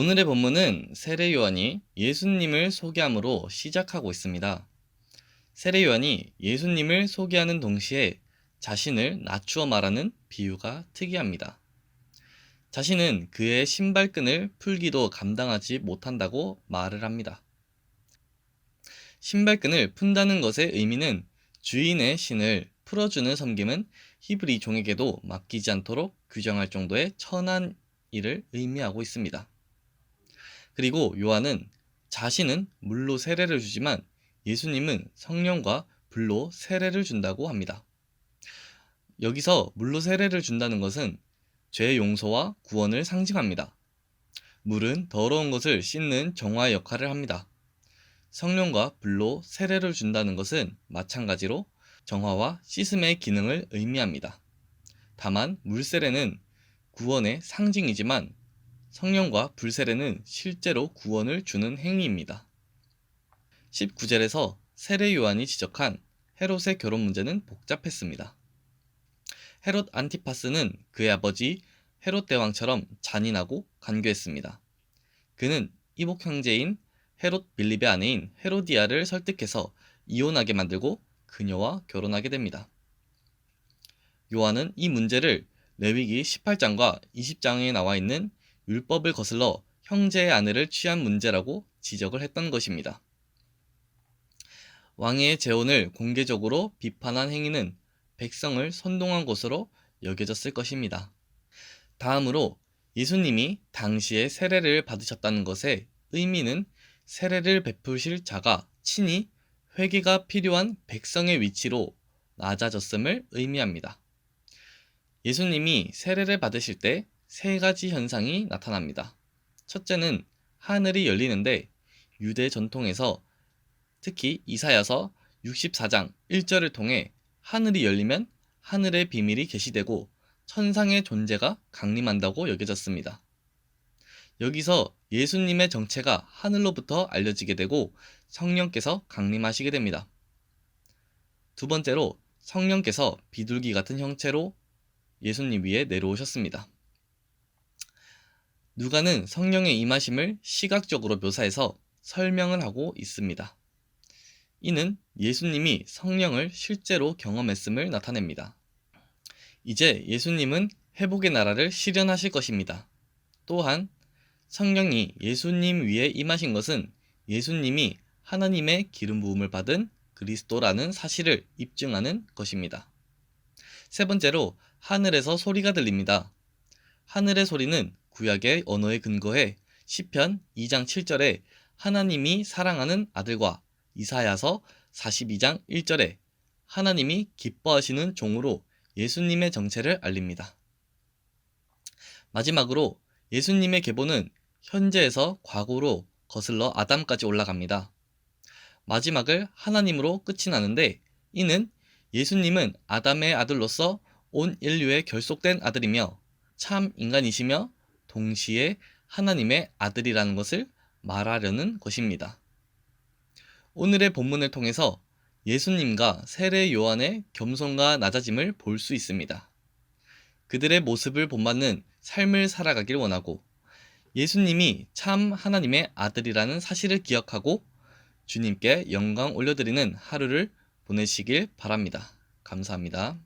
오늘의 본문은 세례 요한이 예수님을 소개함으로 시작하고 있습니다. 세례 요한이 예수님을 소개하는 동시에 자신을 낮추어 말하는 비유가 특이합니다. 자신은 그의 신발끈을 풀기도 감당하지 못한다고 말을 합니다. 신발끈을 푼다는 것의 의미는 주인의 신을 풀어주는 섬김은 히브리 종에게도 맡기지 않도록 규정할 정도의 천한 일을 의미하고 있습니다. 그리고 요한은 자신은 물로 세례를 주지만 예수님은 성령과 불로 세례를 준다고 합니다. 여기서 물로 세례를 준다는 것은 죄 용서와 구원을 상징합니다. 물은 더러운 것을 씻는 정화의 역할을 합니다. 성령과 불로 세례를 준다는 것은 마찬가지로 정화와 씻음의 기능을 의미합니다. 다만 물 세례는 구원의 상징이지만 성령과 불 세례는 실제로 구원을 주는 행위입니다. 19절에서 세례 요한이 지적한 헤롯의 결혼 문제는 복잡했습니다. 헤롯 안티파스는 그의 아버지 헤롯 대왕처럼 잔인하고 간교했습니다. 그는 이복 형제인 헤롯 빌립의 아내인 헤로디아를 설득해서 이혼하게 만들고 그녀와 결혼하게 됩니다. 요한은 이 문제를 레위기 18장과 20장에 나와 있는 율법을 거슬러 형제의 아내를 취한 문제라고 지적을 했던 것입니다. 왕의 재혼을 공개적으로 비판한 행위는 백성을 선동한 것으로 여겨졌을 것입니다. 다음으로 예수님이 당시에 세례를 받으셨다는 것의 의미는 세례를 베푸실 자가 친히 회개가 필요한 백성의 위치로 낮아졌음을 의미합니다. 예수님이 세례를 받으실 때 세 가지 현상이 나타납니다. 첫째는 하늘이 열리는데 유대 전통에서 특히 이사야서 64장 1절을 통해 하늘이 열리면 하늘의 비밀이 계시되고 천상의 존재가 강림한다고 여겨졌습니다. 여기서 예수님의 정체가 하늘로부터 알려지게 되고 성령께서 강림하시게 됩니다. 두 번째로 성령께서 비둘기 같은 형체로 예수님 위에 내려오셨습니다. 누가는 성령의 임하심을 시각적으로 묘사해서 설명을 하고 있습니다. 이는 예수님이 성령을 실제로 경험했음을 나타냅니다. 이제 예수님은 회복의 나라를 실현하실 것입니다. 또한 성령이 예수님 위에 임하신 것은 예수님이 하나님의 기름 부음을 받은 그리스도라는 사실을 입증하는 것입니다. 세 번째로 하늘에서 소리가 들립니다. 하늘의 소리는 구약의 언어에 근거해 시편 2장 7절에 하나님이 사랑하는 아들과 이사야서 42장 1절에 하나님이 기뻐하시는 종으로 예수님의 정체를 알립니다. 마지막으로 예수님의 계보는 현재에서 과거로 거슬러 아담까지 올라갑니다. 마지막을 하나님으로 끝이 나는데 이는 예수님은 아담의 아들로서 온 인류에 결속된 아들이며 참 인간이시며 동시에 하나님의 아들이라는 것을 말하려는 것입니다. 오늘의 본문을 통해서 예수님과 세례 요한의 겸손과 낮아짐을 볼 수 있습니다. 그들의 모습을 본받는 삶을 살아가길 원하고 예수님이 참 하나님의 아들이라는 사실을 기억하고 주님께 영광 올려드리는 하루를 보내시길 바랍니다. 감사합니다.